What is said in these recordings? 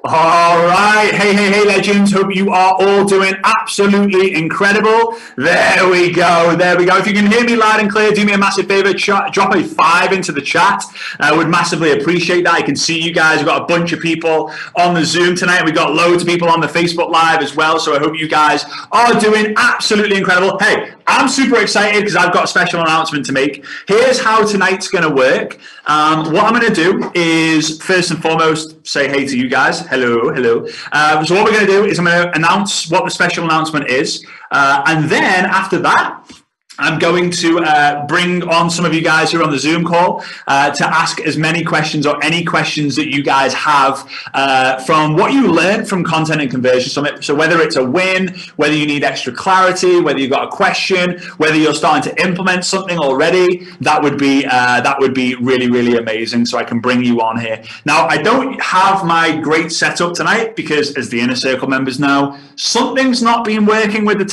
All right. Hey, legends. Hope you are all doing absolutely incredible. There we go. If you can hear me loud and clear, do me a massive favor. Drop a 5 into the chat. I would massively appreciate that. I can see you guys. We've got a bunch of people on the Zoom tonight. We've got loads of people on the Facebook Live as well. So I hope you guys are doing absolutely incredible. Hey, I'm super excited because I've got a special announcement to make. Here's how tonight's going to work. What I'm going to do is, first and foremost, say hey to you guys. Hello. So what we're going to do is I'm going to announce what the special announcement is. And then after that, I'm going to bring on some of you guys who are on the Zoom call to ask as many questions or any questions that you guys have from what you learned from Content and Conversion Summit. So whether it's a win, whether you need extra clarity, whether you've got a question, whether you're starting to implement something already, that would be really, really amazing. So I can bring you on here. Now, I don't have my great setup tonight because, as the Inner Circle members know, something's not been working with in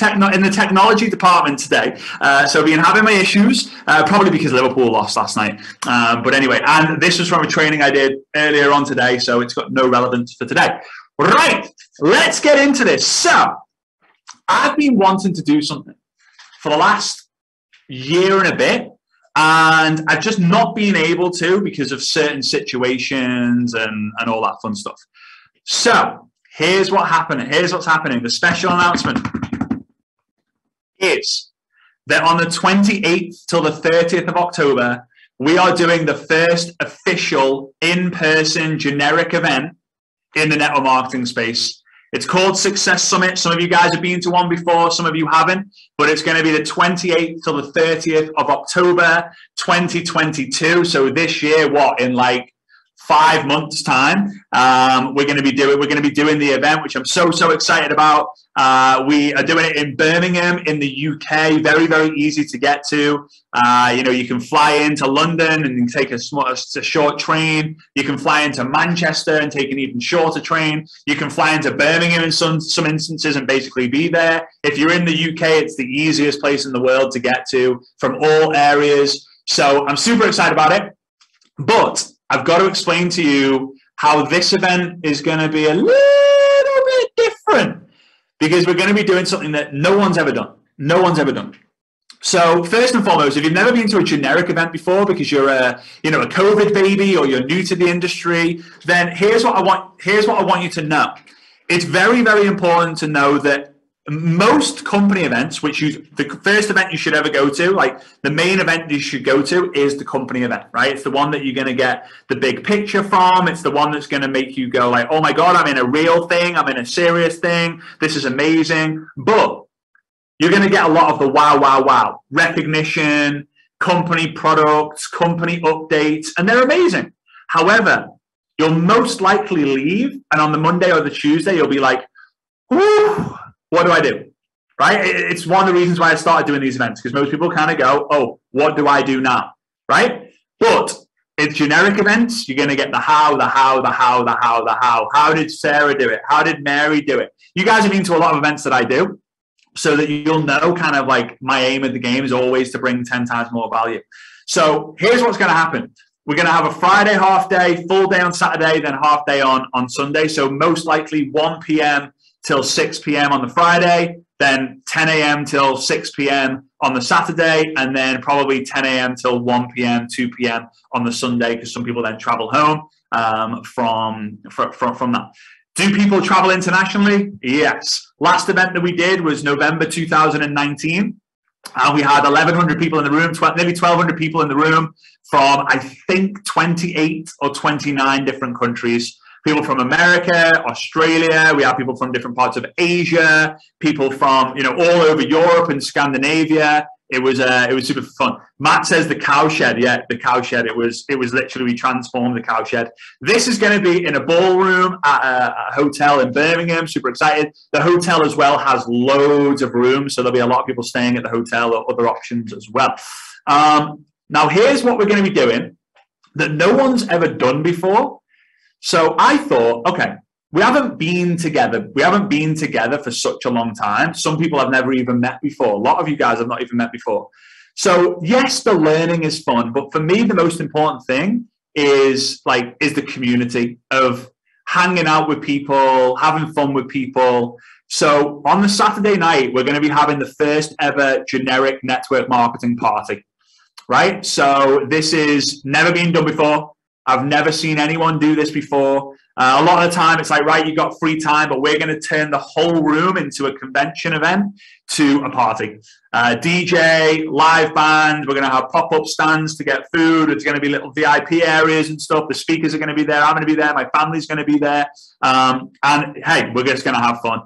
the technology department today. So I've been having my issues, probably because Liverpool lost last night. But anyway, and this was from a training I did earlier on today, so it's got no relevance for today. Right, let's get into this. So I've been wanting to do something for the last year and a bit, and I've just not been able to because of certain situations and all that fun stuff. So here's what's happening. The special announcement is that on the 28th till the 30th of October, we are doing the first official in-person generic event in the network marketing space. It's called Success Summit. Some of you guys have been to one before, some of you haven't, but it's going to be the 28th till the 30th of October, 2022. So this year, in like 5 months' time, we're going to be doing the event, which I'm so excited about. We are doing it in Birmingham in the UK. Very, very easy to get to. You can fly into London and take a short train. You can fly into Manchester and take an even shorter train. You can fly into Birmingham in some instances and basically be there. If you're in the UK, it's the easiest place in the world to get to from all areas. So I'm super excited about it. But I've got to explain to you how this event is going to be a little bit different because we're going to be doing something that no one's ever done. So first and foremost, if you've never been to a generic event before because you're a COVID baby or you're new to the industry, then here's what I want you to know. It's very, very important to know that most company events, the first event you should ever go to, like the main event you should go to is the company event, right? It's the one that you're going to get the big picture from. It's the one that's going to make you go like, oh my God, I'm in a real thing. I'm in a serious thing. This is amazing. But you're going to get a lot of the wow, recognition, company products, company updates, and they're amazing. However, you'll most likely leave, and on the Monday or the Tuesday, you'll be like, whew, what do I do? Right? It's one of the reasons why I started doing these events, because most people kind of go, oh, what do I do now? Right? But it's generic events. You're going to get the how. How did Sarah do it? How did Mary do it? You guys have been to a lot of events that I do, so that you'll know kind of like my aim of the game is always to bring 10 times more value. So here's what's going to happen. We're going to have a Friday half day, full day on Saturday, then half day on Sunday. So most likely 1 p.m. till 6 p.m. on the Friday, then 10 a.m. till 6 p.m. on the Saturday, and then probably 10 a.m. till 1 p.m., 2 p.m. on the Sunday, because some people then travel home from that. Do people travel internationally? Yes. Last event that we did was November 2019, and we had 1,100 people in the room, nearly 1,200 people in the room from, I think, 28 or 29 different countries. People from America, Australia, we have people from different parts of Asia, people from all over Europe and Scandinavia. It was super fun. Matt says the cow shed. Yeah, the cow shed. It was literally, we transformed the cow shed. This is going to be in a ballroom at a hotel in Birmingham. Super excited. The hotel as well has loads of rooms, so there'll be a lot of people staying at the hotel or other options as well. Now here's what we're going to be doing that no one's ever done before. So I thought, okay, we haven't been together. We haven't been together for such a long time. Some people I've never even met before. A lot of you guys I've not even met before. So yes, the learning is fun, but for me, the most important thing is the community of hanging out with people, having fun with people. So on the Saturday night, we're going to be having the first ever generic network marketing party, right? So this is never been done before. I've never seen anyone do this before. A lot of the time it's like, right, you got free time, but we're going to turn the whole room into a convention event to a party. DJ, live band, we're going to have pop-up stands to get food. It's going to be little VIP areas and stuff. The speakers are going to be there. I'm going to be there. My family's going to be there. And hey, we're just going to have fun.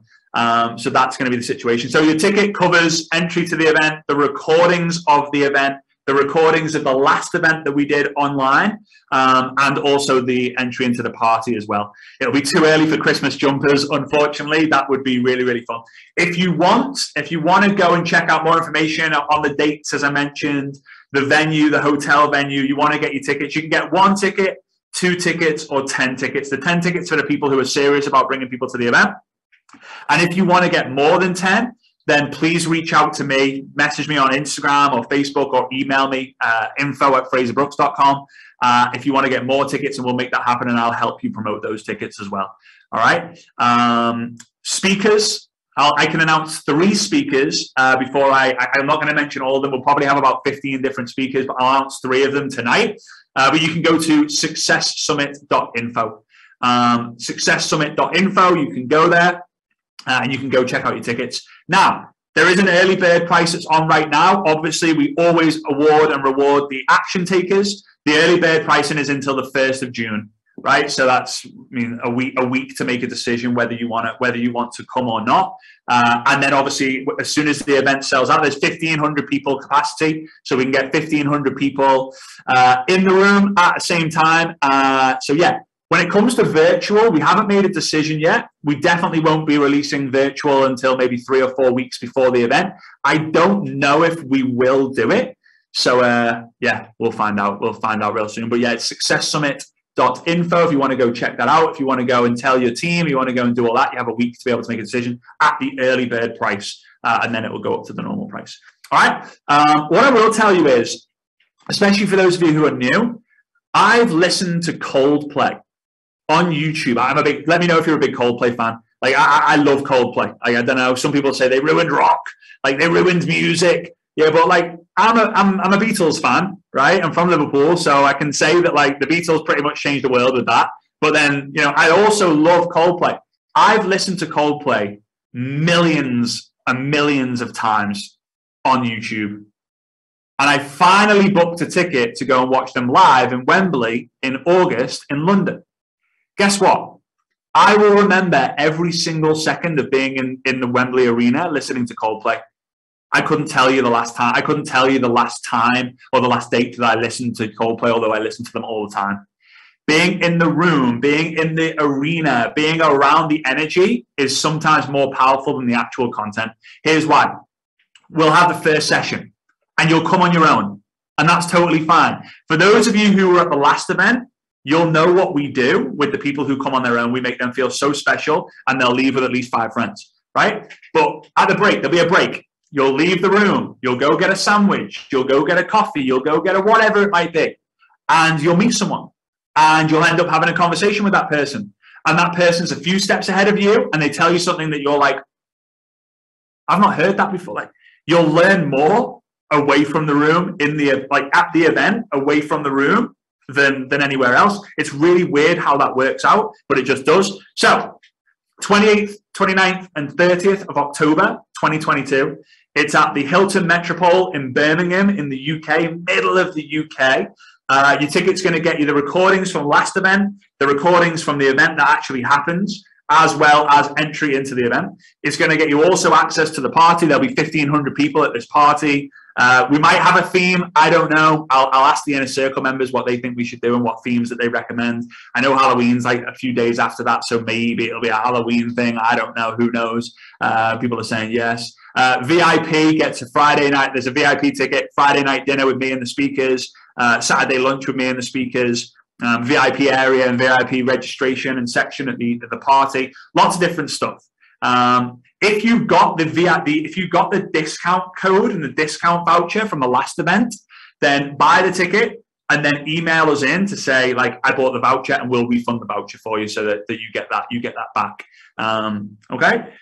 So that's going to be the situation. So your ticket covers entry to the event, the recordings of the event, the recordings of the last event that we did online, and also the entry into the party as well. It'll be too early for Christmas jumpers, unfortunately. That would be really, really fun. If you want to go and check out more information on the dates, as I mentioned, the venue, the hotel venue, you want to get your tickets, you can get 1 ticket, 2 tickets, or 10 tickets. The 10 tickets for the people who are serious about bringing people to the event. And if you want to get more than 10, then please reach out to me, message me on Instagram or Facebook, or email me, info@frazerbrooks.com, if you want to get more tickets, and we'll make that happen, and I'll help you promote those tickets as well. All right. Speakers, I can announce 3 speakers before I'm not going to mention all of them. We'll probably have about 15 different speakers, but I'll announce 3 of them tonight. But you can go to successsummit.info. Successsummit.info, you can go there. And you can go check out your tickets. Now, there is an early bird price that's on right now. Obviously, we always award and reward the action takers. The early bird pricing is until the 1st of June, right? So that's, a week to make a decision whether you want to come or not. And then obviously, as soon as the event sells out, there's 1,500 people capacity, so we can get 1,500 people in the room at the same time. So yeah. When it comes to virtual, we haven't made a decision yet. We definitely won't be releasing virtual until maybe 3 or 4 weeks before the event. I don't know if we will do it. So yeah, we'll find out. We'll find out real soon. But yeah, it's successsummit.info if you want to go check that out. If you want to go and tell your team, you want to go and do all that, you have a week to be able to make a decision at the early bird price. And then it will go up to the normal price. All right. What I will tell you is, especially for those of you who are new, I've listened to Coldplay on YouTube. Let me know if you're a big Coldplay fan. Like, I love Coldplay. Like, I don't know, some people say they ruined rock, like they ruined music. Yeah, but like, I'm a Beatles fan, right? I'm from Liverpool, so I can say that like the Beatles pretty much changed the world with that. But then, I also love Coldplay. I've listened to Coldplay millions and millions of times on YouTube. And I finally booked a ticket to go and watch them live in Wembley in August in London. Guess what? I will remember every single second of being in the Wembley Arena listening to Coldplay. I couldn't tell you the last time. I couldn't tell you the last time or the last date that I listened to Coldplay, although I listen to them all the time. Being in the room, being in the arena, being around the energy is sometimes more powerful than the actual content. Here's why. We'll have the first session and you'll come on your own, and that's totally fine. For those of you who were at the last event, you'll know what we do with the people who come on their own. We make them feel so special, and they'll leave with at least 5 friends, right? But at the break, there'll be a break. You'll leave the room. You'll go get a sandwich. You'll go get a coffee. You'll go get a whatever it might be. And you'll meet someone. And you'll end up having a conversation with that person. And that person's a few steps ahead of you, and they tell you something that you're like, I've not heard that before. Like, you'll learn more away from the room at the event, away from the room, than anywhere else. It's really weird how that works out, but it just does. So 28th, 29th, and 30th of October 2022. It's at the Hilton Metropole in Birmingham in the UK, middle of the UK. Your ticket's going to get you the recordings from last event, the recordings from the event that actually happens, as well as entry into the event. It's going to get you also access to the party. There'll be 1,500 people at this party. We might have a theme. I don't know. I'll ask the Inner Circle members what they think we should do and what themes that they recommend. I know Halloween's like a few days after that, so maybe it'll be a Halloween thing. I don't know. Who knows? People are saying yes. VIP gets a Friday night. There's a VIP ticket, Friday night dinner with me and the speakers, Saturday lunch with me and the speakers, VIP area and VIP registration and section at the party. Lots of different stuff. If you got the discount code and the discount voucher from the last event, then buy the ticket and then email us in to say, like, I bought the voucher and we'll refund the voucher for you so that you get that back. Okay.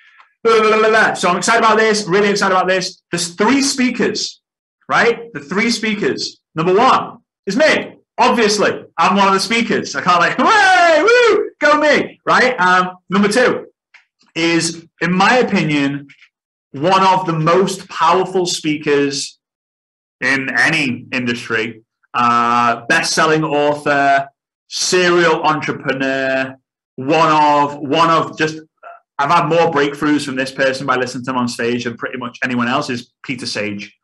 So I'm excited about this, really excited about this. There's 3 speakers, right? The 3 speakers. Number 1 is me. Obviously, I'm one of the speakers. I can't like, hooray, woo, go me, right? Number 2 is, in my opinion, one of the most powerful speakers in any industry. Best-selling author, serial entrepreneur, one of just, I've had more breakthroughs from this person by listening to him on stage than pretty much anyone else, is Peter Sage.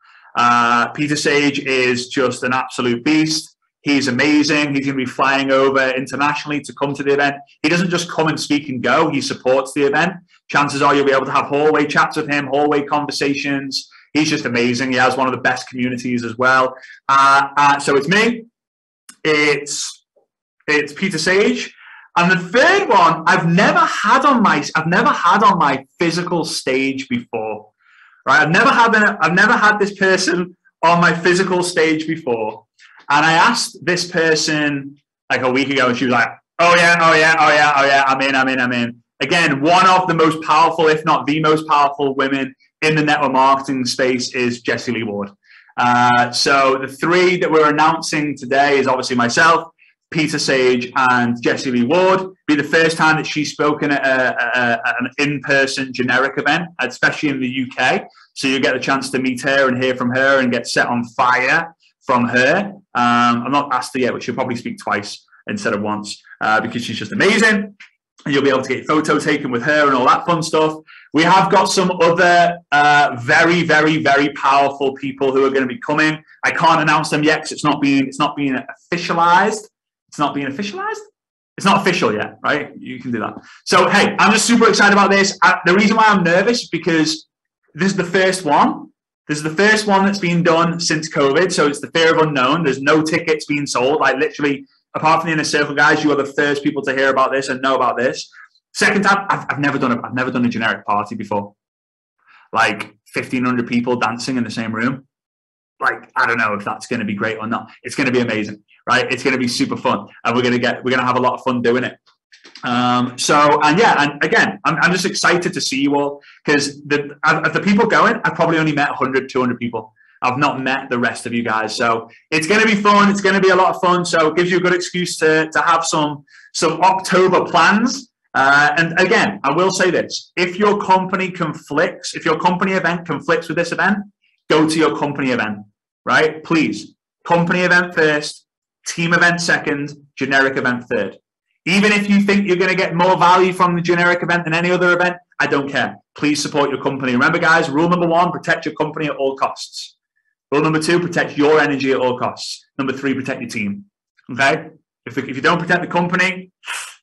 Peter Sage is just an absolute beast. He's amazing. He's going to be flying over internationally to come to the event. He doesn't just come and speak and go. He supports the event. Chances are you'll be able to have hallway chats with him, hallway conversations. He's just amazing. He has one of the best communities as well. So it's me. It's Peter Sage. And the third one I've never had on my physical stage before. Right? I've never had this person on my physical stage before. And I asked this person like a week ago, and she was like, oh yeah, I'm in. Again, one of the most powerful, if not the most powerful women in the network marketing space is Jessie Lee Ward. So the 3 that we're announcing today is obviously myself, Peter Sage, and Jessie Lee Ward. It'll be the first time that she's spoken at an in-person generic event, especially in the UK. So you get the chance to meet her and hear from her and get set on fire from her. I'm not asked her yet, but she'll probably speak twice instead of once because she's just amazing. And you'll be able to get your photo taken with her and all that fun stuff. We have got some other very, very, very powerful people who are going to be coming. I can't announce them yet because it's not being officialized. It's not being officialized? It's not official yet, right? You can do that. So, hey, I'm just super excited about this. The reason why I'm nervous is because this is the first one. This is the first one that's been done since COVID. So it's the fear of unknown. There's no tickets being sold. Like literally, apart from the Inner Circle guys, you are the first people to hear about this and know about this. Second time, I've never done a generic party before. Like 1,500 people dancing in the same room. Like, I don't know if that's going to be great or not. It's going to be amazing, right? It's going to be super fun, and we're going to have a lot of fun doing it. And again, I'm just excited to see you all because of the people going, I've probably only met 100, 200 people. I've not met the rest of you guys. So it's going to be fun. It's going to be a lot of fun. So it gives you a good excuse to have some October plans. And again, I will say this, if your company event conflicts with this event, go to your company event, right? Please, company event first, team event second, generic event third. Even if you think you're going to get more value from the generic event than any other event, I don't care. Please support your company. Remember, guys, rule number 1, protect your company at all costs. Rule number 2, protect your energy at all costs. Number 3, protect your team. Okay? If you don't protect the company,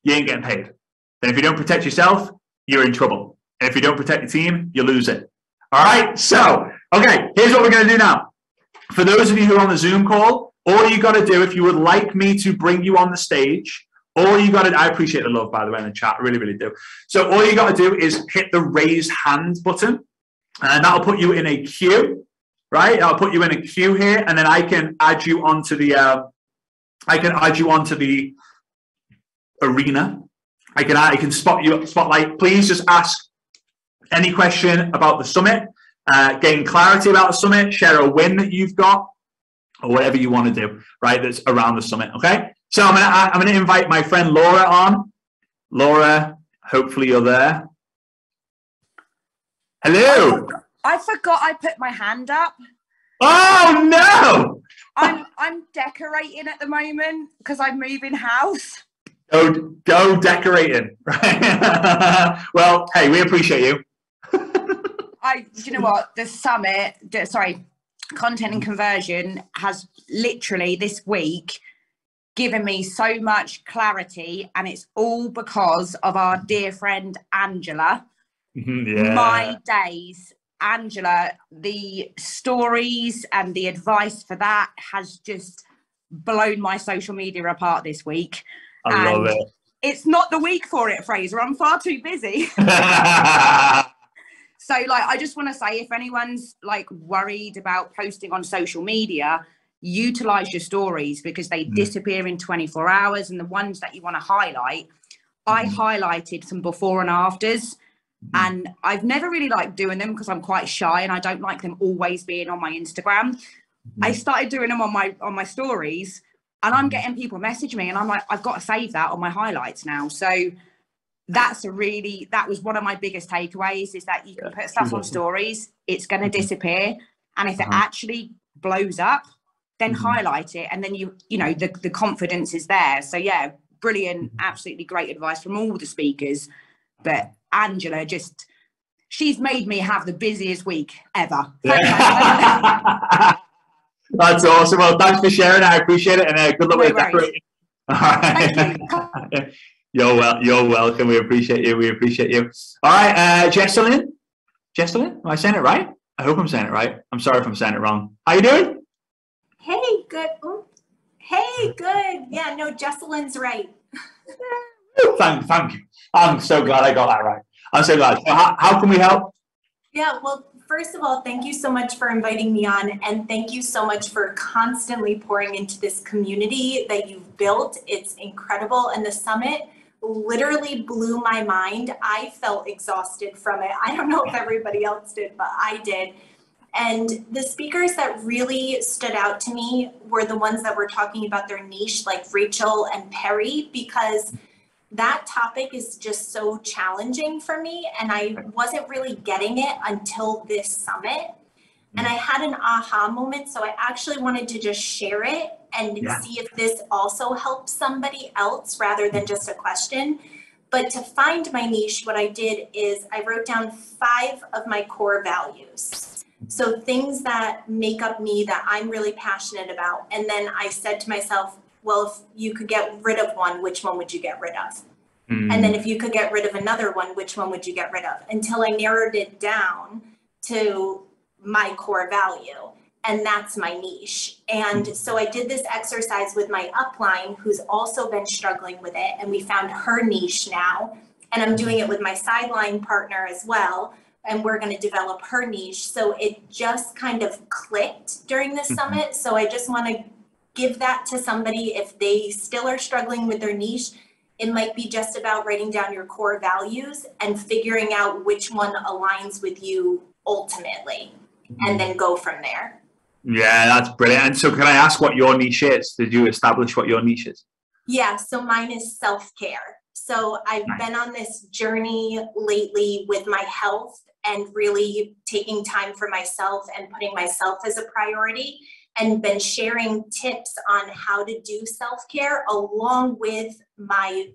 you ain't getting paid. Then if you don't protect yourself, you're in trouble. And if you don't protect the team, you lose it. All right? So, okay, here's what we're going to do now. For those of you who are on the Zoom call, all you got to do, if you would like me to bring you on the stage, I appreciate the love, by the way, in the chat. I really, really do. So all you got to do is hit the raised hand button, and that'll put you in a queue, right? I'll put you in a queue here, and then I can add you onto the arena. I can spotlight. Please just ask any question about the summit, gain clarity about the summit, share a win that you've got, or whatever you want to do, right? That's around the summit. Okay. So I'm gonna invite my friend Laura on. Laura, hopefully you're there. Hello. I forgot I put my hand up. Oh no! I'm decorating at the moment because I'm moving house. Go decorating. Right. Well, hey, we appreciate you. You know what? The summit, content and conversion has literally this week given me so much clarity, and it's all because of our dear friend Angela. Yeah. My days, Angela, the stories and the advice for that has just blown my social media apart this week. I love it. It's not the week for it, Frazer. I'm far too busy. So, I just want to say, if anyone's, worried about posting on social media, utilize your stories because they disappear in 24 hours. And the ones that you want to highlight, I highlighted some before and afters. And I've never really liked doing them because I'm quite shy and I don't like them always being on my Instagram. I started doing them on my stories, and I'm getting people message me, and I'm like, I've got to save that on my highlights now. So that was one of my biggest takeaways, is that you can put stuff on stories, it's going to disappear. And if it actually blows up, then highlight it. And then you know, the confidence is there. So yeah, brilliant, absolutely great advice from all the speakers. But Angela, she's made me have the busiest week ever. That's awesome. Well, thanks for sharing. I appreciate it, and good luck with decorating. All right. Thank you. You're welcome. We appreciate you. All right, Jesselyn. Am I saying it right? I hope I'm saying it right. I'm sorry if I'm saying it wrong. How you doing? Hey, good. Hey, good. Yeah, no, Jesselyn's right. Thank you. I'm so glad I got that right. I'm so glad. So how can we help? Yeah, well, first of all, thank you so much for inviting me on, and thank you so much for constantly pouring into this community that you've built. It's incredible, and the summit literally blew my mind. I felt exhausted from it. I don't know if everybody else did, but I did. And the speakers that really stood out to me were the ones that were talking about their niche, like Rachel and Perry, because that topic is just so challenging for me, and I wasn't really getting it until this summit. And I had an aha moment, so I actually wanted to just share it and see if this also helps somebody else rather than just a question. But to find my niche, what I did is I wrote down 5 of my core values. So things that make up me that I'm really passionate about. And then I said to myself, well, if you could get rid of one, which one would you get rid of? And then if you could get rid of another one, which one would you get rid of? Until I narrowed it down to my core value. And that's my niche. And so I did this exercise with my upline, who's also been struggling with it. And we found her niche now. And I'm doing it with my sideline partner as well. And we're going to develop her niche. So it just kind of clicked during the summit. So I just want to give that to somebody if they still are struggling with their niche. It might be just about writing down your core values and figuring out which one aligns with you ultimately, and then go from there. Yeah, that's brilliant. And so can I ask what your niche is? Did you establish what your niche is? Yeah, so mine is self-care. So I've been on this journey lately with my health and really taking time for myself and putting myself as a priority, and been sharing tips on how to do self-care along with my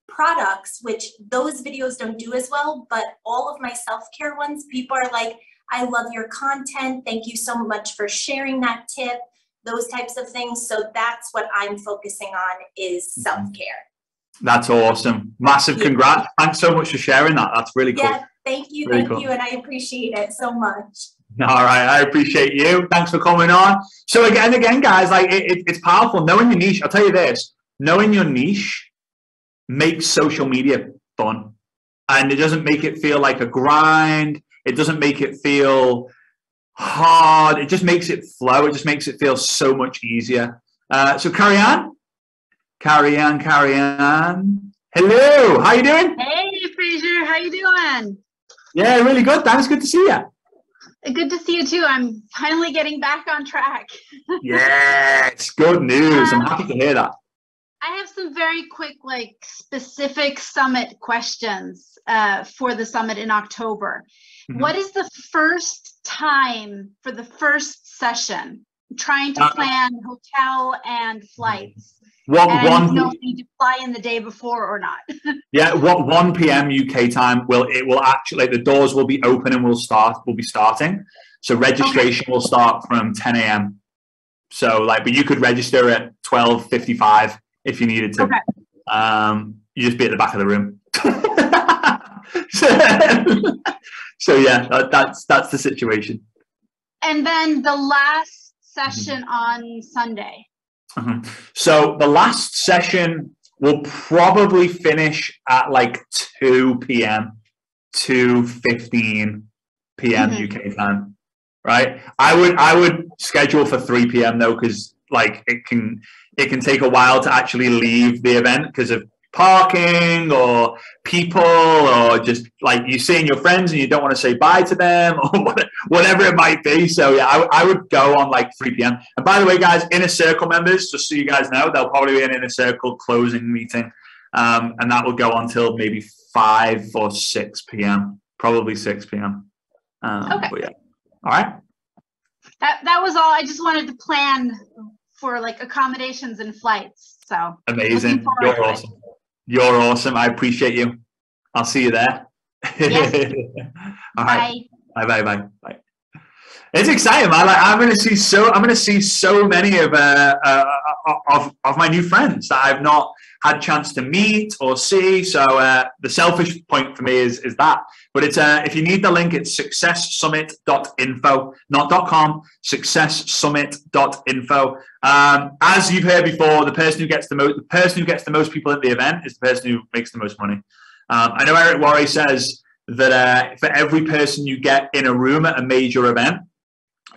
products, which those videos don't do as well, but all of my self-care ones, people are like, I love your content. Thank you so much for sharing that tip, those types of things. So that's what I'm focusing on, is self-care. That's awesome. Massive congrats. Thanks so much for sharing that. That's really cool. Yeah, thank you. Thank you. And I appreciate it so much. All right, I appreciate you. Thanks for coming on. So again, guys, like it's powerful. Knowing your niche, I'll tell you this, knowing your niche makes social media fun. And it doesn't make it feel like a grind. It doesn't make it feel hard. It just makes it flow. It just makes it feel so much easier. So carry on. Hello, how you doing? Hey, Frazer, how you doing? Yeah, really good. Thanks. Good to see you. Good to see you too. I'm finally getting back on track. Yeah, it's good news. I'm happy to hear that. I have some very quick, like specific summit questions for the summit in October. What is the first time for the first session? I'm trying to plan hotel and flights. And I don't know if you need to fly in the day before or not. Yeah, 1 p.m. UK time will actually, the doors will be open and we'll be starting. So registration will start from 10 a.m. So but you could register at 12:55 if you needed to. Okay. You just be at the back of the room. So yeah, that's the situation. And then the last session on Sunday. So the last session will probably finish at like 2 p.m. 2:15 p.m. UK time. right? I would schedule for 3 p.m. though, because like it can take a while to actually leave the event because of parking or people, or just like you seeing your friends and you don't want to say bye to them or whatever it might be. So yeah, I would go on like 3 p.m. And by the way, guys, Inner Circle members, just so you guys know, there'll probably be an Inner Circle closing meeting, and that will go on till maybe 5 or 6 p.m. Probably 6 p.m. Okay. But yeah. All right. That was all. I just wanted to plan for like accommodations and flights. So amazing. You're awesome. You're awesome. I appreciate you. I'll see you there. Yes. All right. Bye. It's exciting, man. Like, I'm gonna see so many of my new friends that I've not had a chance to meet or see. So the selfish point for me is that. But it's if you need the link, it's successsummit.info, not .com. Successsummit.info. As you've heard before, the person who gets the most people at the event is the person who makes the most money. I know Eric Worre says that for every person you get in a room at a major event,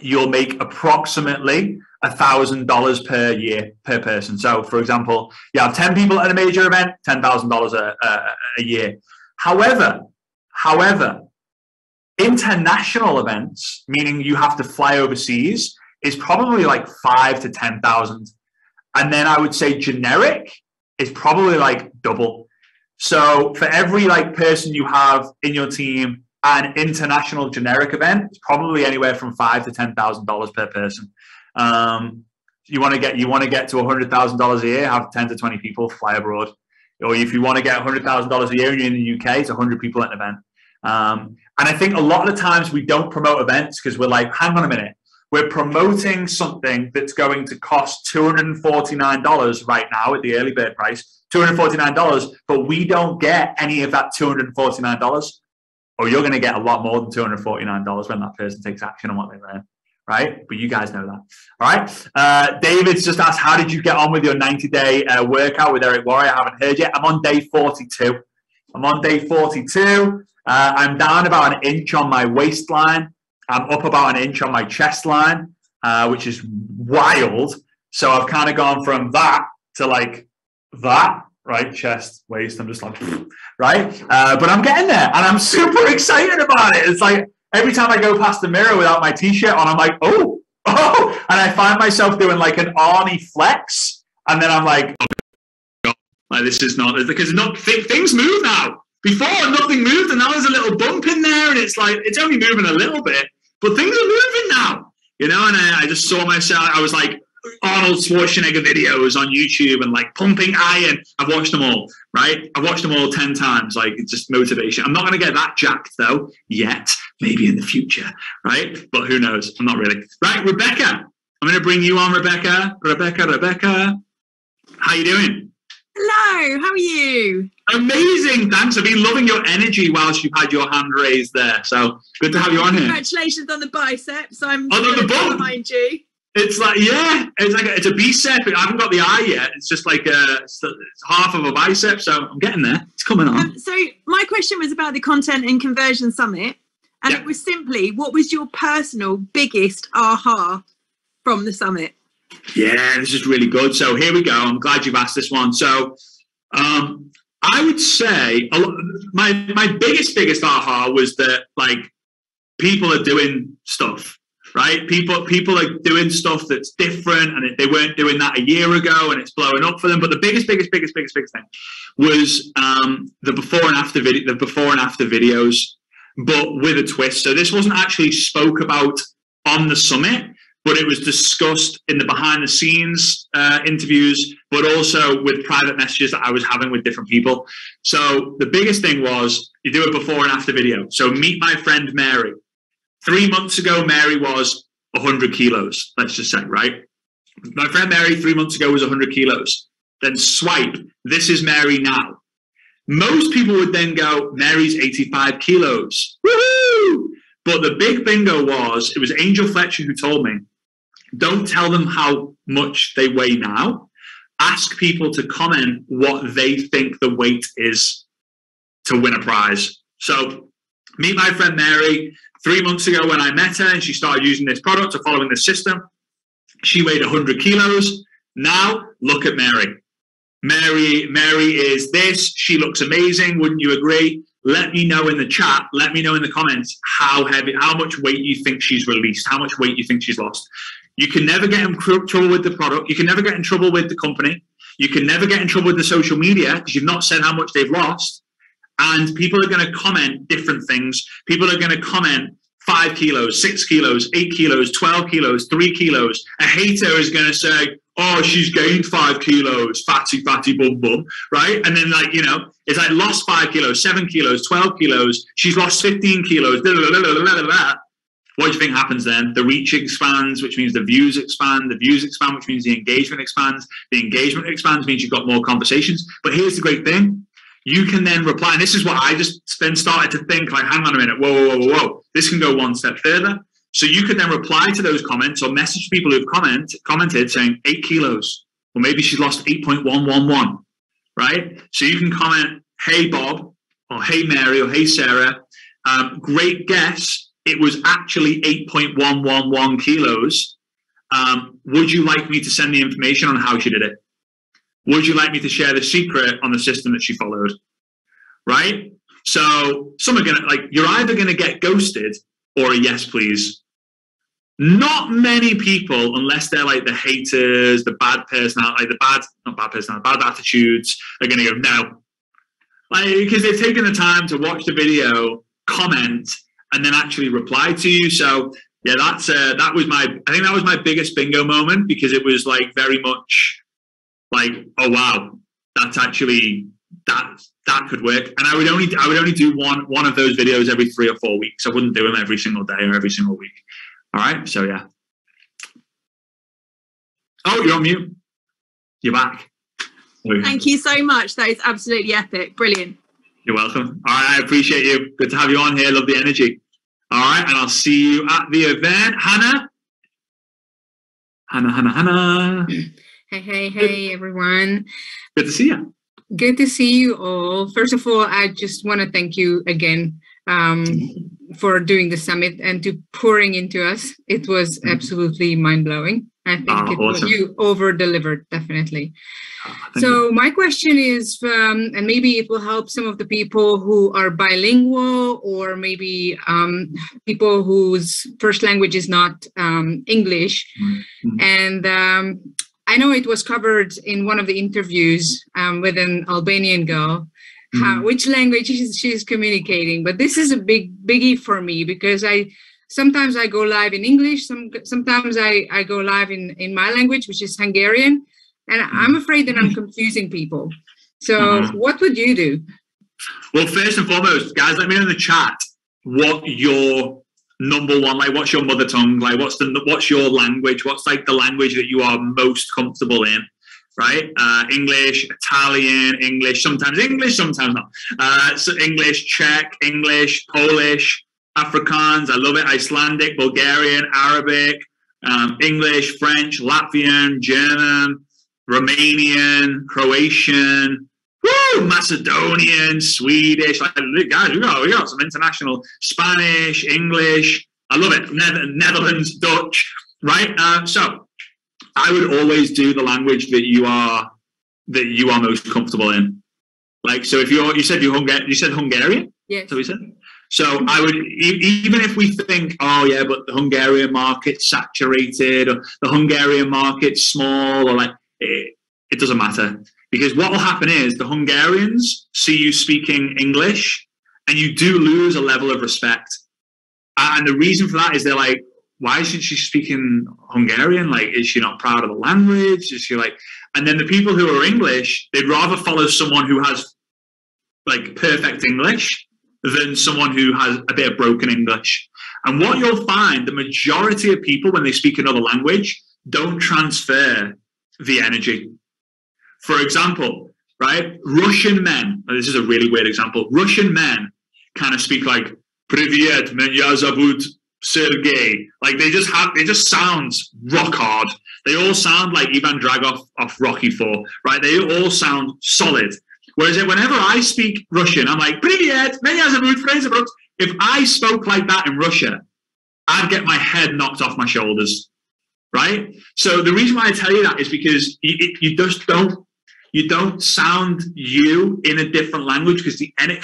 you'll make approximately $1,000 per year per person. So, for example, you have 10 people at a major event, $10,000 a year. However, international events, meaning you have to fly overseas, is probably like 5 to 10,000. And then I would say generic is probably like double. So for every like person you have in your team, an international generic event, it's probably anywhere from $5,000 to $10,000 per person. You want to get to $100,000 a year, have 10 to 20 people fly abroad. Or if you want to get $100,000 a year and you're in the UK, it's 100 people at an event. And I think a lot of the times we don't promote events because we're like, hang on a minute, we're promoting something that's going to cost $249 right now at the early bird price, $249, but we don't get any of that $249. Or you're going to get a lot more than $249 when that person takes action on what they learn, right? But you guys know that, all right? David's just asked, how did you get on with your 90-day workout with Eric Worre? I haven't heard yet. I'm on day 42. I'm down about an inch on my waistline. I'm up about an inch on my chest line, which is wild. So I've kind of gone from that to like that. Right, chest, waist, I'm just like, right? But I'm getting there, and I'm super excited about it. It's like every time I go past the mirror without my t-shirt on, I'm like, oh, and I find myself doing like an Arnie flex, and then I'm like, oh, like this is not, because things move now. Before, nothing moved, and now there's a little bump in there, and it's like, it's only moving a little bit, but things are moving now, you know, and I just saw myself, I was like, Arnold Schwarzenegger videos on YouTube and like pumping iron. I've watched them all, right? I've watched them all 10 times. Like, it's just motivation. I'm not going to get that jacked though yet. Maybe in the future, right? But who knows? I'm not really. Right, Rebecca. I'm going to bring you on, Rebecca. Rebecca. How you doing? Hello. How are you? Amazing. Thanks. I've been loving your energy whilst you've had your hand raised there. So good to have you on here. Congratulations on the biceps. I'm the bump behind you. It's like, yeah, it's a bicep. I haven't got the eye yet. It's just like it's half of a bicep. So I'm getting there. It's coming on. So my question was about the Content and Conversion Summit. And It was simply, what was your personal biggest aha from the summit? Yeah, this is really good. So here we go. I'm glad you've asked this one. So I would say my biggest aha was that like people are doing stuff. Right, people are doing stuff that's different, and they weren't doing that a year ago, and it's blowing up for them. But the biggest thing was the before and after videos, but with a twist. So this wasn't actually spoke about on the summit, but it was discussed in the behind the scenes interviews, but also with private messages that I was having with different people. So the biggest thing was you do a before and after video. So meet my friend Mary. 3 months ago, Mary was 100 kilos, let's just say, right? My friend Mary 3 months ago was 100 kilos. Then swipe, this is Mary now. Most people would then go, Mary's 85 kilos. Woohoo! But the big bingo was, it was Angel Fletcher who told me, don't tell them how much they weigh now. Ask people to comment what they think the weight is to win a prize. So Meet my friend Mary. 3 months ago when I met her and she started using this product or following this system, she weighed 100 kilos. Now, look at Mary. Mary is this. She looks amazing. Wouldn't you agree? Let me know in the chat. Let me know in the comments how much weight you think she's released, how much weight you think she's lost. You can never get in trouble with the product. You can never get in trouble with the company. You can never get in trouble with the social media because you've not said how much they've lost. And people are going to comment different things. People are going to comment 5 kilos, 6 kilos, 8 kilos, 12 kilos, 3 kilos. A hater is going to say, oh, she's gained 5 kilos, fatty, bum, bum, right? And then, like, you know, it's like lost 5 kilos, 7 kilos, 12 kilos. She's lost 15 kilos. Blah, blah, blah, blah, blah, blah. What do you think happens then? The reach expands, which means the views expand. The views expand, which means the engagement expands. The engagement expands means you've got more conversations. But here's the great thing. You can then reply. And this is what I just then started to think, like, hang on a minute. Whoa. This can go one step further. So you could then reply to those comments or message people who've commented saying 8 kilos. Or maybe she's lost 8.111, right? So you can comment, hey, Bob, or hey, Mary, or hey, Sarah. Great guess. It was actually 8.111 kilos. Would you like me to send the information on how she did it? Would you like me to share the secret on the system that she followed? Right? So some are gonna, like, you're either gonna get ghosted or a yes, please. Not many people, unless they're like the haters, the bad personality, like bad attitudes, are gonna go no. Like, because they've taken the time to watch the video, comment, and then actually reply to you. So yeah, I think that was my biggest bingo moment, because it was like very much like, oh wow, that's actually that could work. And I would only do one of those videos every 3 or 4 weeks. I wouldn't do them every single day or every single week. All right, so yeah. Oh, you're on mute. You're back. Thank you so much. That is absolutely epic. Brilliant. You're welcome. All right, I appreciate you. Good to have you on here. Love the energy. All right, and I'll see you at the event. Hannah. Hey, everyone. Good to see you. Good to see you all. First of all, I just want to thank you again for doing the summit and to pouring into us. It was absolutely mind-blowing. I think awesome. You over-delivered, definitely. So my question is, and maybe it will help some of the people who are bilingual, or maybe people whose first language is not English. And I know it was covered in one of the interviews with an Albanian girl, which language she's communicating. But this is a biggie for me, because sometimes I go live in English, sometimes I go live in my language, which is Hungarian, and I'm afraid that I'm confusing people. So what would you do? Well, first and foremost, guys, let me know in the chat what your number one, like, what's your mother tongue, like, what's your language, what's like the language that you are most comfortable in, right? English, Italian, English, sometimes not. So English, Czech, English, Polish, Afrikaans, I love it, Icelandic, Bulgarian, Arabic, English, French, Latvian, German, Romanian, Croatian, Macedonian, Swedish. Like, guys, we got some international, Spanish, English. I love it. Netherlands, Dutch, right? So I would always do the language that you are most comfortable in. Like, so if you said Hungarian? Yes. So we said. So I would, even if we think, oh yeah, but the Hungarian market's saturated, or the Hungarian market's small, or like, it doesn't matter. Because what will happen is the Hungarians see you speaking English, and you do lose a level of respect. And the reason for that is they're like, why isn't she speaking Hungarian? Like, is she not proud of the language? Is she like, and then the people who are English, they'd rather follow someone who has like perfect English than someone who has a bit of broken English. And what you'll find, the majority of people, when they speak another language, don't transfer the energy. For example, right, Russian men, this is a really weird example, Russian men kind of speak like, Привет, меня зовут Sergey. Like, they just sound rock hard. They all sound like Ivan Drago off Rocky IV, right? They all sound solid. Whereas whenever I speak Russian, I'm like, Привет, меня зовут Frazer. if I spoke like that in Russia, I'd get my head knocked off my shoulders, right? So the reason why I tell you that is because you just don't sound you in a different language, because and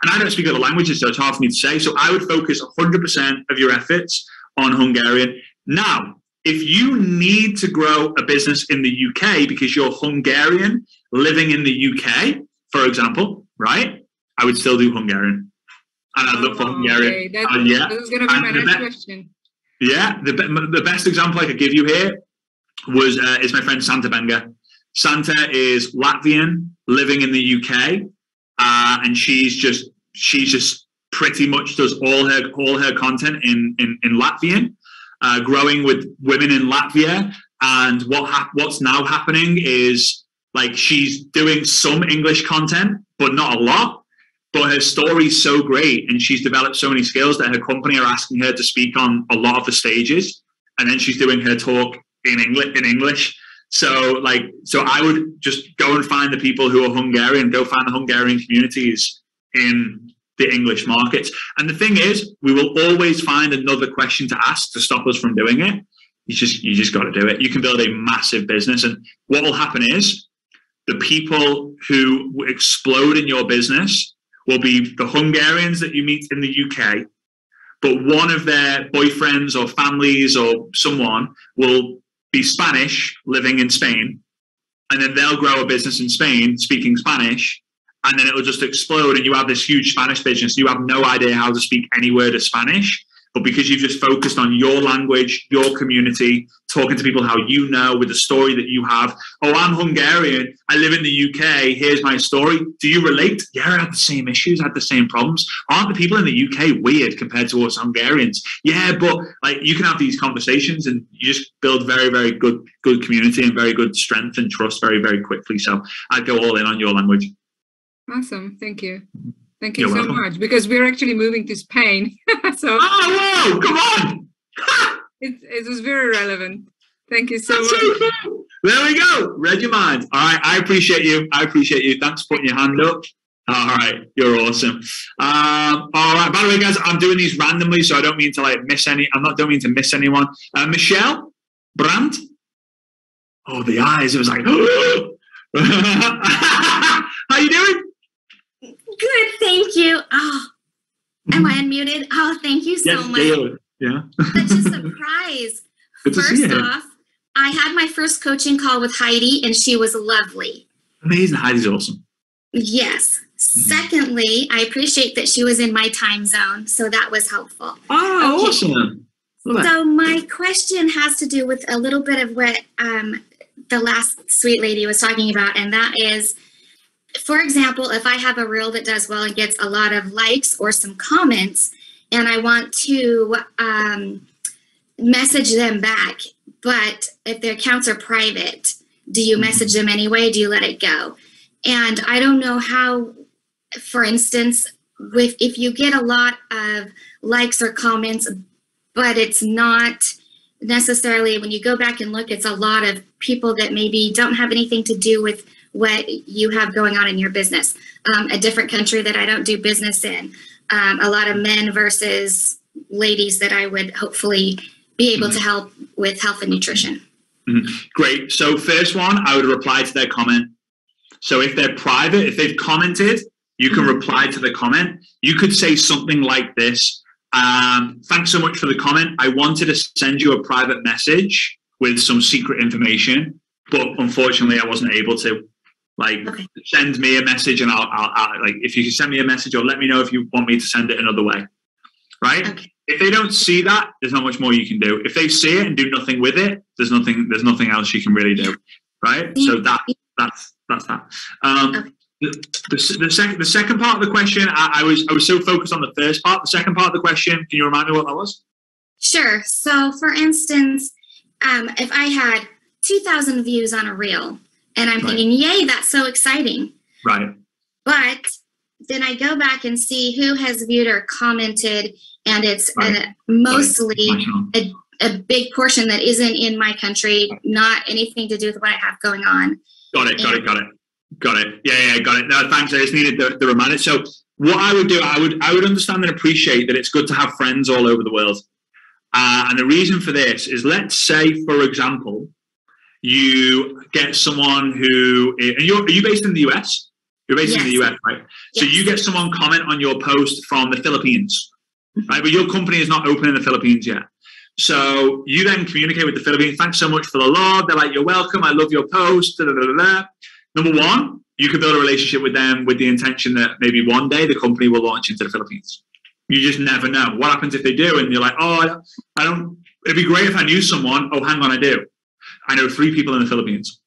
I don't speak other languages, so it's hard for me to say. So I would focus 100% of your efforts on Hungarian. Now, if you need to grow a business in the UK because you're Hungarian living in the UK, for example, right? I would still do Hungarian. And I'd look for Hungarian. Okay. That was going to be my next question. Yeah, the best example I could give you here is my friend Santa Benga. Santa is Latvian, living in the UK, and she's just pretty much does all her content in Latvian, growing with women in Latvia. And what's now happening is, like, she's doing some English content, but not a lot. But her story's so great, and she's developed so many skills that her company are asking her to speak on a lot of the stages, and then she's doing her talk in English. So I would just go and find the people who are Hungarian, go find the Hungarian communities in the English markets. And the thing is, we will always find another question to ask to stop us from doing it. You just got to do it. You can build a massive business, and what will happen is the people who explode in your business will be the Hungarians that you meet in the UK, but one of their boyfriends or families or someone will be Spanish living in Spain, and then they'll grow a business in Spain speaking Spanish, and then it will just explode, and you have this huge Spanish business. You have no idea how to speak any word of Spanish, but because you've just focused on your language, your community, talking to people how you know, with the story that you have. Oh, I'm Hungarian, I live in the UK, here's my story. Do you relate? Yeah, I had the same issues, I had the same problems. Aren't the people in the UK weird compared to us Hungarians? Yeah, but like, you can have these conversations, and you just build very, very good community and very good strength and trust very, very quickly. So I'd go all in on your language. Awesome, thank you. Thank you so much, because we're actually moving to Spain. So whoa, come on! it was very relevant. Thank you so much. There we go. Read your mind. All right, I appreciate you. Thanks for putting your hand up. All right, you're awesome. All right. By the way, guys, I'm doing these randomly, so I don't mean to miss any. Don't mean to miss anyone. Michelle Brandt. Oh, the eyes. It was like. How you doing? Good, thank you. Oh, am I unmuted? Oh, thank you so much. Yeah. Such a surprise. First off, I had my first coaching call with Heidi, and she was lovely. Amazing. Heidi's awesome. Yes. Secondly, I appreciate that she was in my time zone, so that was helpful. Oh, okay. Awesome. So my question has to do with a little bit of what the last sweet lady was talking about, and that is, for example, if I have a reel that does well and gets a lot of likes or some comments, and I want to message them back, but if their accounts are private, do you message them anyway? Do you let it go? And I don't know how, for instance, if you get a lot of likes or comments, but it's not necessarily, when you go back and look, it's a lot of people that maybe don't have anything to do with what you have going on in your business. A different country that I don't do business in. A lot of men versus ladies that I would hopefully be able to help with health and nutrition. Great. So first one, I would reply to their comment. So if they're private, if they've commented, you can reply to the comment. You could say something like this. Thanks so much for the comment. I wanted to send you a private message with some secret information, but unfortunately I wasn't able to. Send me a message, and I'll if you can send me a message, or let me know if you want me to send it another way, right? Okay. If they don't see that, there's not much more you can do. If they see it and do nothing with it, there's nothing else you can really do, right? So that's that. Okay. The second part of the question, I was so focused on the first part. The second part of the question, can you remind me what that was? Sure. So for instance, if I had 2,000 views on a reel, and I'm thinking, yay, that's so exciting. Right. But then I go back and see who has viewed or commented, and it's mostly a big portion that isn't in my country, not anything to do with what I have going on. Got it. Yeah, got it. No, thanks. I just needed the reminder. So what I would do, I would understand and appreciate that it's good to have friends all over the world. And the reason for this is, let's say, for example, you get someone who, are you based in the US? You're based in the US, right? Yes. So you get someone comment on your post from the Philippines, right? But your company is not open in the Philippines yet. So you then communicate with the Philippines. Thanks so much for the love. They're like, you're welcome. I love your post. Da, da, da, da. Number one, you could build a relationship with them with the intention that maybe one day the company will launch into the Philippines. You just never know. What happens if they do? And you're like, oh, I don't, it'd be great if I knew someone. Oh, hang on, I do. I know 3 people in the Philippines.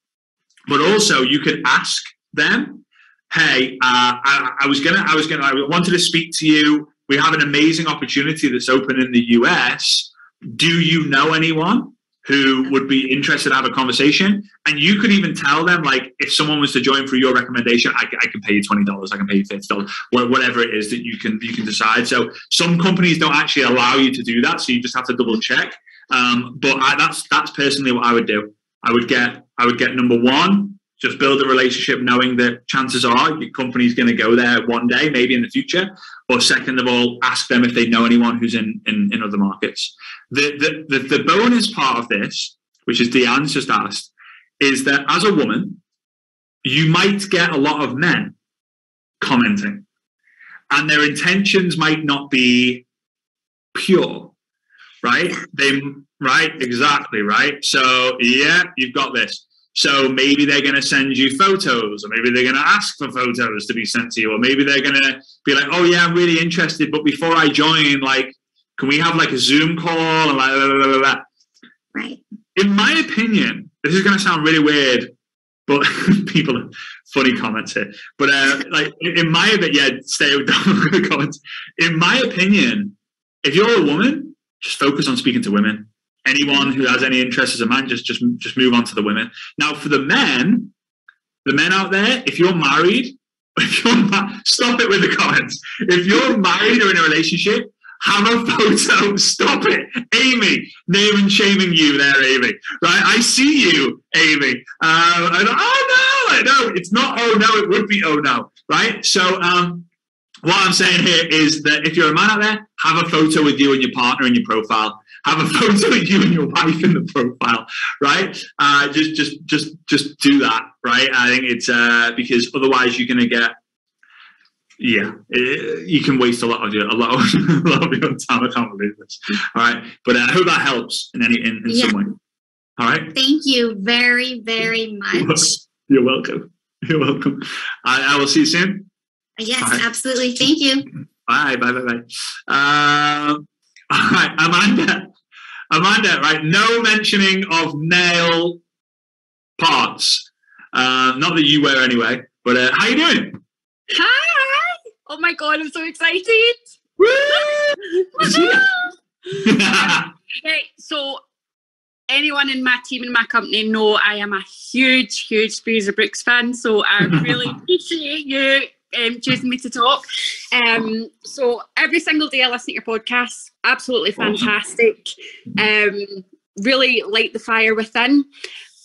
But also you could ask them, hey, I wanted to speak to you. We have an amazing opportunity that's open in the US. Do you know anyone who would be interested to have a conversation? And you could even tell them, like, if someone was to join through your recommendation, I can pay you $20, I can pay you $50, whatever it is that you can decide. So some companies don't actually allow you to do that, so you just have to double check. But that's personally what I would do. I would get number one, just build a relationship knowing that chances are your company's going to go there one day, maybe in the future. Or second of all, ask them if they know anyone who's in other markets. The bonus part of this, which is Deanne's just asked, is that as a woman, you might get a lot of men commenting, and their intentions might not be pure, right? Right, exactly, right? So yeah, you've got this. So maybe they're going to send you photos, or maybe they're going to ask for photos to be sent to you, or maybe they're going to be like, oh yeah, I'm really interested, but before I join, like, can we have like a Zoom call? And like, blah, blah, blah, blah. Right. In my opinion, this is going to sound really weird, but people are funny comments here. But like, in my opinion, yeah, stay with the comments. In my opinion, if you're a woman, just focus on speaking to women. Anyone who has any interest as a man, just move on to the women. Now, for the men out there, if you're married, stop it with the comments. If you're married or in a relationship, have a photo. Stop it, Amy. Name and shaming you there, Amy. Right? I see you, Amy. Oh no, I know it's not. Oh no, it would be. Oh no, right? So, what I'm saying here is that if you're a man out there, have a photo with you and your partner in your profile. Have a photo with you and your wife in the profile, right? Just do that, right? I think it's because otherwise you're going to get, you can waste a lot of your time. I can't believe this. All right, but I hope that helps in some way. All right. Thank you very, very much. You're welcome. You're welcome. I will see you soon. Yes, right. Absolutely. Thank you. Bye. All right, Amanda, right? No mentioning of nail parts. Not that you wear anyway, but how you doing? Hi! Oh my God, I'm so excited! Woo! Okay, so anyone in my team and my company know I am a huge Frazer Brooks fan, so I really appreciate you choosing me to talk. So every single day I listen to your podcast. Absolutely fantastic. Really light the fire within.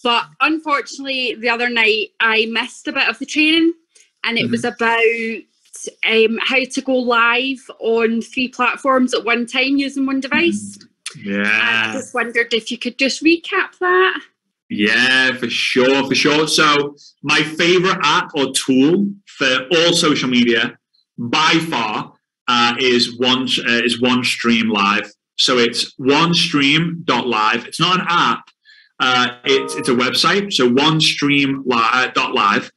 But unfortunately, the other night I missed a bit of the training, and it was about how to go live on 3 platforms at one time using one device. Yeah. I just wondered if you could just recap that. Yeah, for sure. So my favorite app or tool for all social media by far is OneStream Live. So it's onestream.live. It's not an app. It's a website. So onestream.live.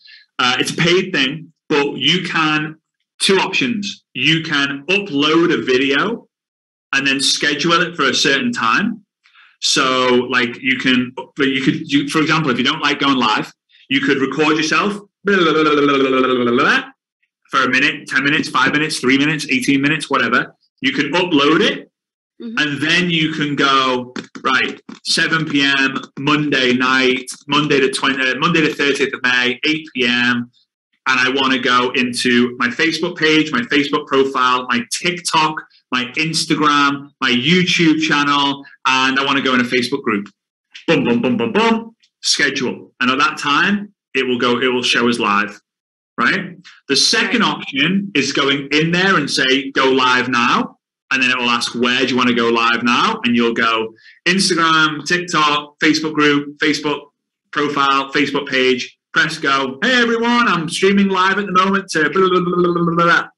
It's a paid thing, but you can, 2 options. You can upload a video and then schedule it for a certain time. So like you could, for example, if you don't like going live, you could record yourself for a minute, 10 minutes, 5 minutes, 3 minutes, 18 minutes, whatever. You can upload it, and then you can go, right, 7 p.m. Monday night, Monday the 30th of May, 8 p.m. And I want to go into my Facebook page, my Facebook profile, my TikTok, my Instagram, my YouTube channel, and I want to go in a Facebook group. Boom, boom, boom, boom, boom. Schedule. And at that time, it will show as live. right? The second option is going in there and say, go live now. And then it will ask, where do you want to go live now? And you'll go Instagram, TikTok, Facebook group, Facebook profile, Facebook page, press go. Hey, everyone, I'm streaming live at the moment to blah, blah, blah, blah, blah, blah.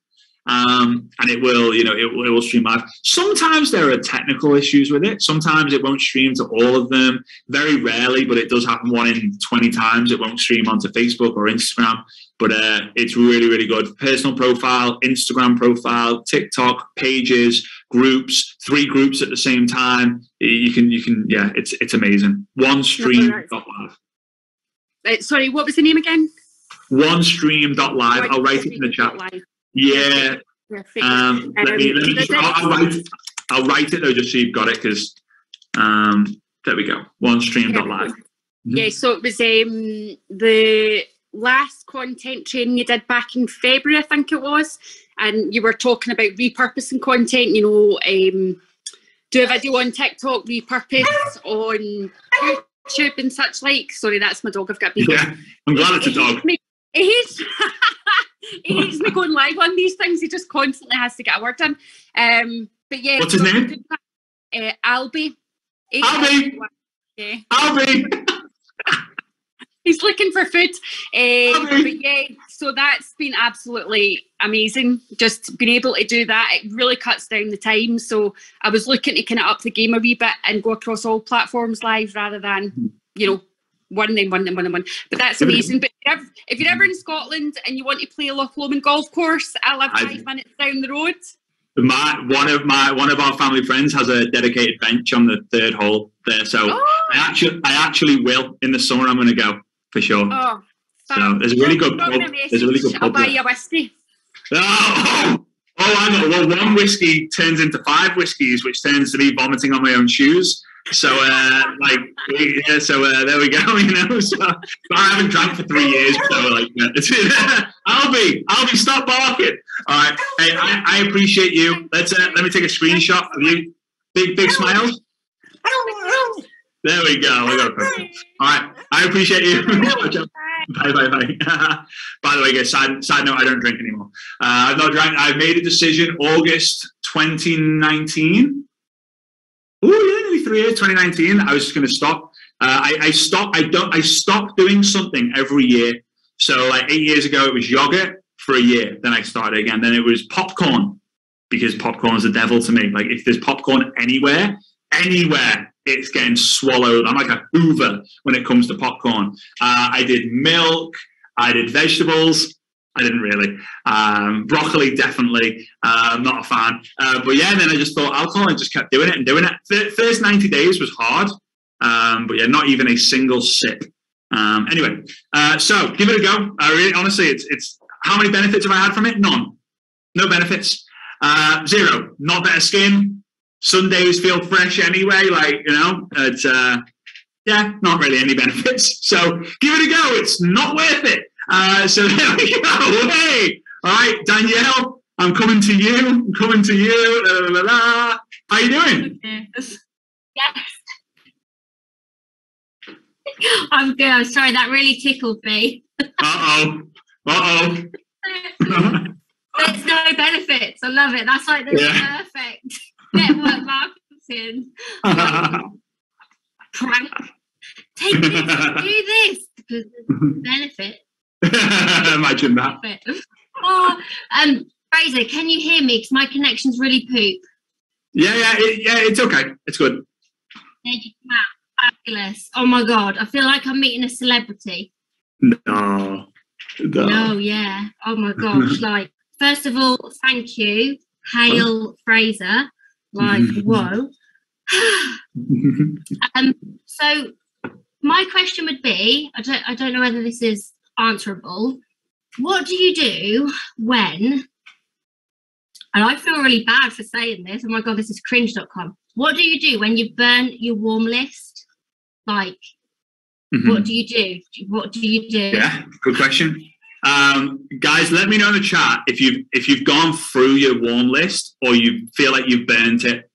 And it will, you know, it will stream live. Sometimes there are technical issues with it. Sometimes it won't stream to all of them. Very rarely, but it does happen 1 in 20 times. It won't stream onto Facebook or Instagram. But it's really, really good. Personal profile, Instagram profile, TikTok, pages, groups, 3 groups at the same time. You can, yeah, it's amazing. OneStream.live. Sorry, what was the name again? OneStream.live. I'll write it in the chat. Yeah. I'll write it though, just so you've got it, because there we go. OneStream.live. Yeah, so it was the last content training you did back in February, I think it was, and you were talking about repurposing content, you know, do a video on TikTok, repurpose on YouTube and such like. Sorry, that's my dog. I've got people. Yeah, I'm glad it's a dog. He hates me going live on these things. He just constantly has to get a word in. But yeah. What's his name? Albie. Yeah. Albie. He's looking for food. But yeah, so that's been absolutely amazing. Just being able to do that, it really cuts down the time. So I was looking to kind of up the game a wee bit and go across all platforms live rather than, you know, one. But that's amazing. But if you're ever in Scotland and you want to play a Loch Lomond golf course, I live 5 minutes down the road. One of our family friends has a dedicated bench on the 3rd hole there, so I actually will in the summer. I'm going to go for sure. Oh, so there's a really good pub. There's a really good pub. I'll buy you a whiskey. Oh, I know. Well, 1 whiskey turns into 5 whiskeys, which turns to me vomiting on my own shoes. So, there we go, you know. So, I haven't drank for 3 years, so Albie, stop barking. All right, hey, I appreciate you. Let me take a screenshot of you. Big smiles. There we go. All right, I appreciate you. Bye. By the way, guys, side note, I don't drink anymore. I've not drank. I made a decision August 2019. Oh yeah, nearly 3 years. 2019. I was just going to stop. I stopped doing something every year. So like 8 years ago, it was yogurt for a year. Then I started again. Then it was popcorn, because popcorn is the devil to me. Like if there's popcorn anywhere, it's getting swallowed. I'm like a Hoover when it comes to popcorn. I did milk. I did vegetables. I didn't really. Broccoli, definitely. I'm not a fan. But yeah, then I just thought alcohol. I just kept doing it. The first 90 days was hard. But yeah, not even a single sip. Anyway, so give it a go. Honestly, it's how many benefits have I had from it? None. No benefits. 0. Not better skin. Sundays feel fresh anyway. Like, you know, it's, yeah, not really any benefits. So give it a go. It's not worth it. So there we go. Hey, all right, Danielle, I'm coming to you. La, la, la, la. How you doing? Yes. I'm good. I'm sorry, that really tickled me. Uh-oh. There's no benefits. I love it. That's like the perfect network marketing. Prank. Take this, do this, because there's benefit. Imagine that. Oh, Frazer, can you hear me? Because my connection's really poop. Yeah, it's okay. It's good. Fabulous. Oh my God, I feel like I'm meeting a celebrity. No, yeah. Oh my gosh, like, first of all, thank you. Hail Frazer. Like, whoa. So my question would be, I don't know whether this is answerable. What do you do when, and I feel really bad for saying this, oh my God, this is cringe.com. What do you do when you've burnt your warm list? Like, what do you do? Yeah, good question. Guys, let me know in the chat if you've gone through your warm list or you feel like you've burnt it.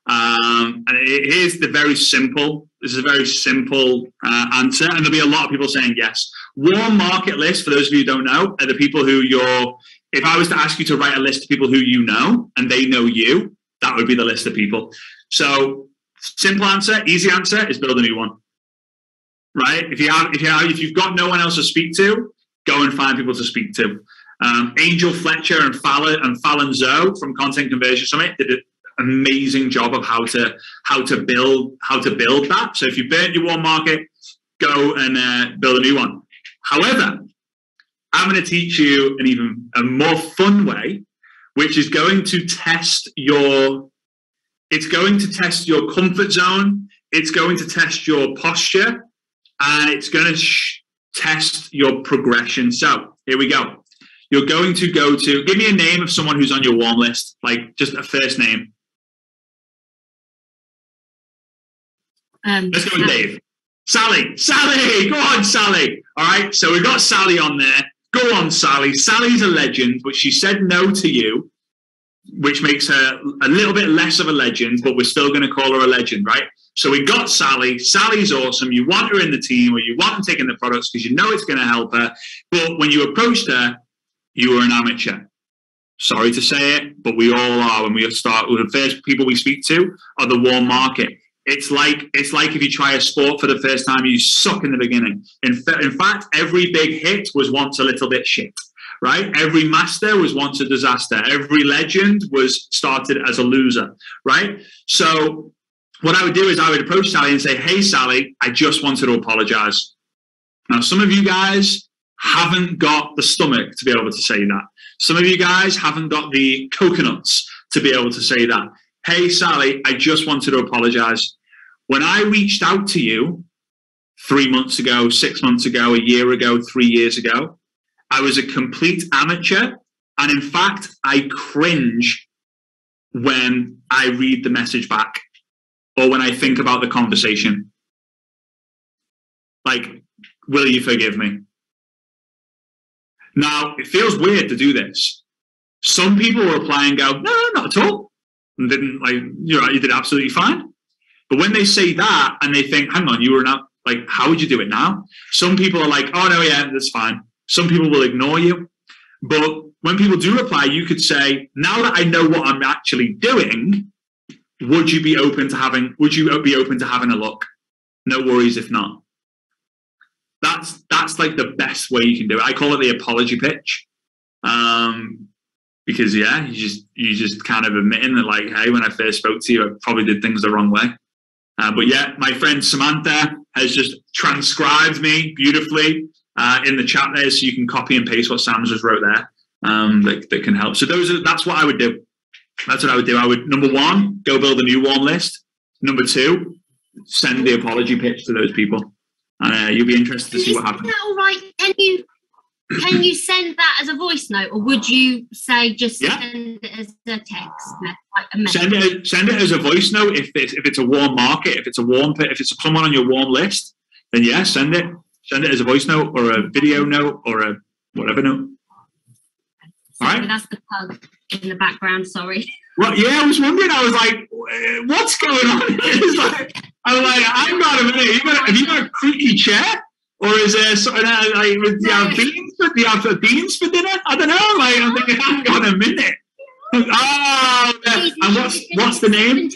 And here's the very simple This is a very simple answer, and there'll be a lot of people saying yes. Warm market list, for those of you who don't know, are the people who if I was to ask you to write a list of people who you know and they know you, that would be the list of people. So simple answer, easy answer is build a new one, right? If you've got no one else to speak to, go and find people to speak to. Angel Fletcher and Fallon Zoe from Content Conversion Summit did an amazing job of how to build that. So if you burnt your warm market, go and build a new one. However, I'm going to teach you a more fun way, which is going to test your comfort zone. It's going to test your posture, and it's going to test your progression. So here we go. You're going to give me a name of someone who's on your warm list, like just a first name. Let's go with Dave. Sally, go on, Sally. All right, so we've got Sally on there. Go on, Sally. Sally's a legend, but she said no to you, which makes her a little bit less of a legend, but we're still going to call her a legend, right? So we got Sally. Sally's awesome. You want her in the team, or you want her taking the products because you know it's going to help her. But when you approached her, you were an amateur. Sorry to say it, but we all are. When we start, the first people we speak to are the warm market. It's like if you try a sport for the first time, you suck in the beginning. In fact, every big hit was once a little bit shit, right? Every master was once a disaster. Every legend was started as a loser, right? So what I would do is I would approach Sally and say, hey, Sally, I just wanted to apologize. Now, some of you guys haven't got the stomach to be able to say that. Some of you guys haven't got the coconuts to be able to say that. Hey, Sally, I just wanted to apologize. When I reached out to you 3 months ago, 6 months ago, a year ago, 3 years ago, I was a complete amateur. And in fact, I cringe when I read the message back or when I think about the conversation. Like, will you forgive me? Now, it feels weird to do this. Some people will reply and go, no, not at all. And didn't, like, you're right, you did absolutely fine. But when they say that and they think, hang on, you were not, like, how would you do it now? Some people are like, oh, no, yeah, that's fine. Some people will ignore you. But when people do reply, you could say, now that I know what I'm actually doing, would you be open to having a look? No worries if not. That's like the best way you can do it. I call it the apology pitch. Because yeah, you just kind of admitting that, like, hey, when I first spoke to you, I probably did things the wrong way. But yeah, my friend Samantha has just transcribed me beautifully in the chat there, so you can copy and paste what Sam just wrote there. That can help. So that's what I would do. That's what I would do. I would, number one, go build a new warm list. Number two, send the apology pitch to those people, and you'll be interested to see what happens. Is that all right? Can you send that as a voice note, or would you say just send it as a text, like a message? Send it as a voice note if it's a warm market, if it's someone on your warm list, then yeah, send it as a voice note or a video note or a whatever note. Sorry, all right, that's the pug in the background. Sorry. Well, yeah, I was wondering. I was like, what's going on? I'm like, hang on a minute. Have you got a creaky chair? Or is there something like, do you have beans for dinner? I don't know. Like, I'm thinking, hang on a minute. Oh, and what's the name?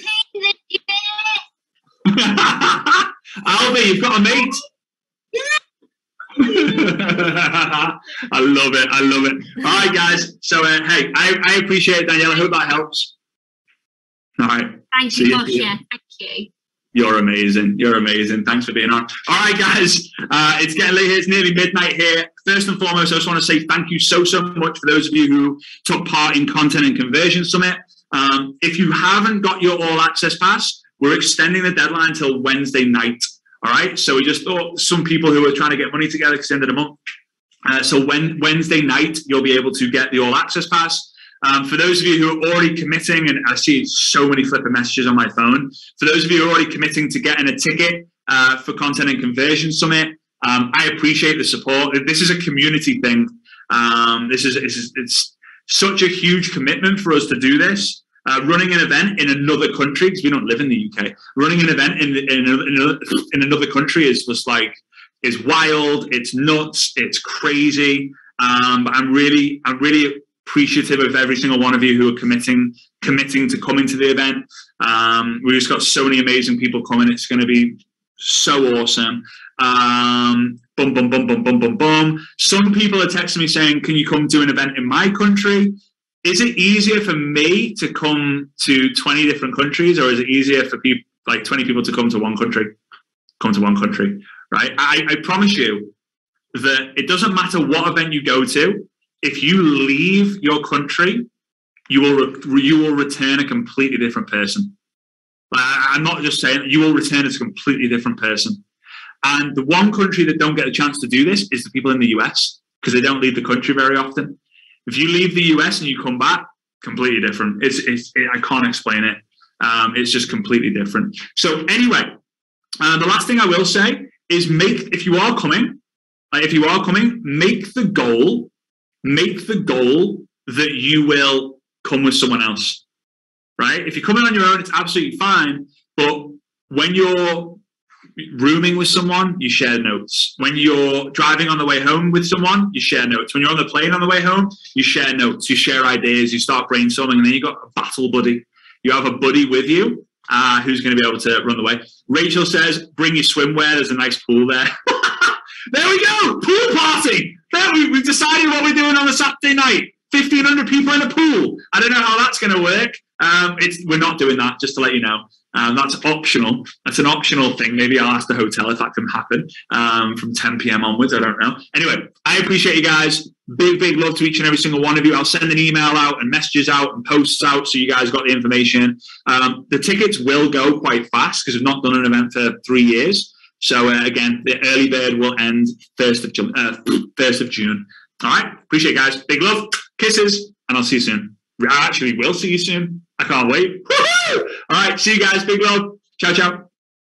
Albie, you've got a mate. I love it. All right, guys. So, hey, I appreciate it, Danielle. I hope that helps. All right. Thank you, Gosh. Yeah, thank you. You're amazing. Thanks for being on. All right, guys. It's getting late here. It's nearly midnight here. First and foremost, I just want to say thank you so much for those of you who took part in Content and Conversion Summit. If you haven't got your All Access Pass, we're extending the deadline until Wednesday night. All right. So we just thought some people who are trying to get money together because it's the end of the month. So Wednesday night, you'll be able to get the All Access Pass. For those of you who are already committing, and I see so many flipping messages on my phone, for those of you who are already committing to getting a ticket for Content and Conversion Summit, I appreciate the support. This is a community thing. It's such a huge commitment for us to do this. running an event in another country, because we don't live in the UK, running an event in another country is just like, is wild, it's nuts, it's crazy. But I'm really appreciative of every single one of you who are committing to coming to the event. We just got so many amazing people coming. It's going to be so awesome. Boom, boom, boom, boom, boom, boom, boom. Some people are texting me saying, can you come to an event in my country? Is it easier for me to come to 20 different countries, or is it easier for people, like 20 people, to come to one country? Come to one country, right? I promise you that it doesn't matter what event you go to. If you leave your country, you will return a completely different person. I'm not just saying, you will return as a completely different person. And the one country that don't get a chance to do this is the people in the US, because they don't leave the country very often. If you leave the US and you come back, completely different. I can't explain it. It's just completely different. So anyway, the last thing I will say is if you are coming, make the goal that you will come with someone else, right? If you're coming on your own, it's absolutely fine. But when you're rooming with someone, you share notes. When you're driving on the way home with someone, you share notes. When you're on the plane on the way home, you share notes, you share ideas, you start brainstorming, and then you've got a battle buddy. You have a buddy with you who's going to be able to run the way. Rachel says, bring your swimwear. There's a nice pool there. There we go. Pool party. There, we've decided what we're doing on a Saturday night. 1,500 people in a pool. I don't know how that's going to work. We're not doing that, just to let you know. That's optional. That's an optional thing. Maybe I'll ask the hotel if that can happen from 10 p.m. onwards. I don't know. Anyway, I appreciate you guys. Big love to each and every single one of you. I'll send an email out and messages out and posts out so you guys got the information. The tickets will go quite fast because we've not done an event for 3 years. So again, the early bird will end 1st of June. All right. Appreciate it, guys. Big love. Kisses. And I'll see you soon. I actually will see you soon. I can't wait. Woo-hoo! All right. See you guys. Big love. Ciao, ciao.